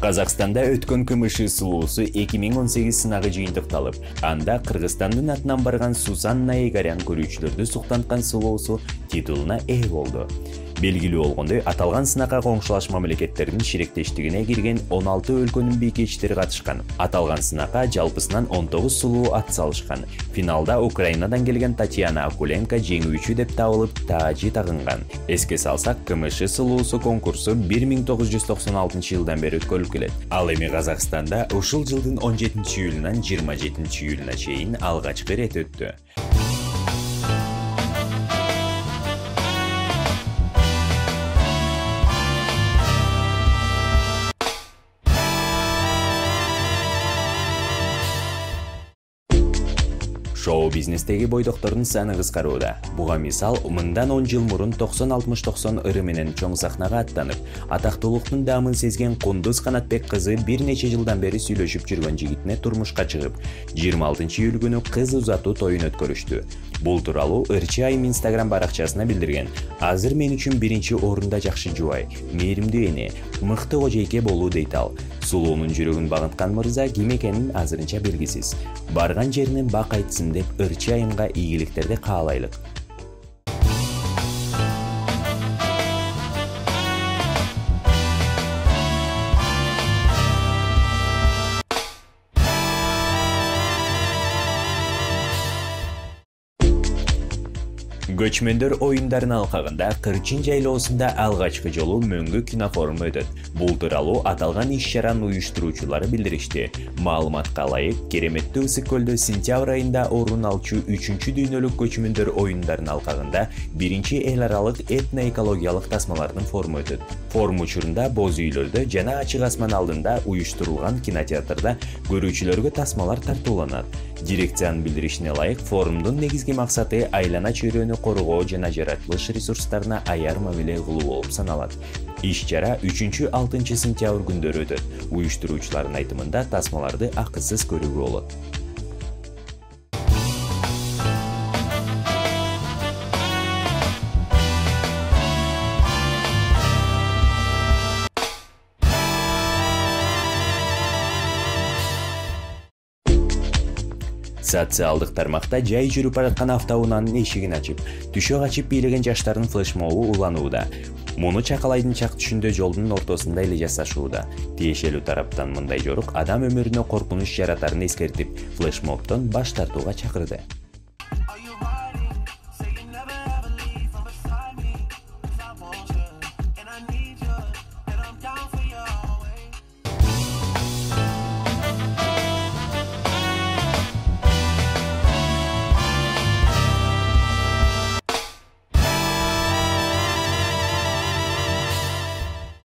Казакстанда өткөн КМШ сулуусу 2018 сынагы жыйынтыкталып, анда Кыргызстандын атынан барган Сусанна Эгорян көрүүчүлөрдү суктанткан сулуусу титулуна ээ болду. Белгилүү болгондой, аталган сынакка коңшулаш мамлекеттердин ширектештигине кирген 16 өлкөнүн бийкечтери катышкан. Аталган сынакка жалпысынан 19 сулуу ат салышкан. Финалда Украинадан келген Татьяна Акуленко жеңүүчү деп табылып, таажы тагынган. Эске салсак, КМШ сулуусу конкурсу 1996 жылдан бери өткөрүлүп келет. Ал эми Казакстанда ушул жылдын 17 июлунан 27 июлуна чейин алгачкы ирет өттү. Шоу-бизнестеги бойдоктордун саны кыскарууда. Буга мисал, мындан 10 жыл мурун 90-60-90 ыры менен чоң сахнага аттанып, атактуулуктун даамын сезген Кундуз Канатбек кызы бир нече жылдан бери сүйлөшүп жүргөн жигитине турмушка чыгып, 26 июль күнү кыз узатуу тоюн өткөрүштү. Бул тууралуу Ырчы Айым Instagram баракчасына билдирген. Азыр мен үчүн биринчи орунда жакшы жубай, мээримдүү эне, мыкты кожойке болуу дейт ал. Сулуунун жүрөгүн багынткан мырза ким экенин азырынча белгисиз. Барган жеринен бак айтсын деп Ырчы Айымга ийгиликтерди каалайлык. Көчмөндөр оюндарын алкагында Кырчын жайлоосунда алгачкы жолу мөңгү кинофорум өтөт. Бул тууралуу аталган иш-чаранын уюштуруучулары билдиришти. Маалыматка ылайык, Кереметтүү Ысык көлдө сентябрь айында орун алчу 3-чү дүйнөлүк көчмөндөр оюндарынын алкагында 1-чи эл аралык этно-экологиялык тасмалардын форуму өтөт. Форум учурунда боз үйлөрдө жана ачык асман алдында уюштурулган кинотеатрда көрүүчүлөргө тасмалар тартууланат. Дирекциянын билдиришине ылайык, форумдун негизги максаты айлана чөйрөнү коргоо жана жаратылыш ресурстарына аяр мамиле кылуу болуп саналат. Иш-чара 3-6 сентябрь күндөрү өтөт. Уюштуруучулардын айтымында тасмаларды акысыз көрүүгө болот. Социалдык тармакта жай жүрүп бараткан автоунаанын эшигин ачып, түшөк ачып бийлеген жаштардын флешмобу уланууда. Муну Чакалайдын чак түшүндө жолдун ортосунда эле жасашууда. Тиешелүү тараптан мындай жорук адам өмүрүнө коркунуч жаратарын эскертип, флешмобдон баш тартууга чакырды.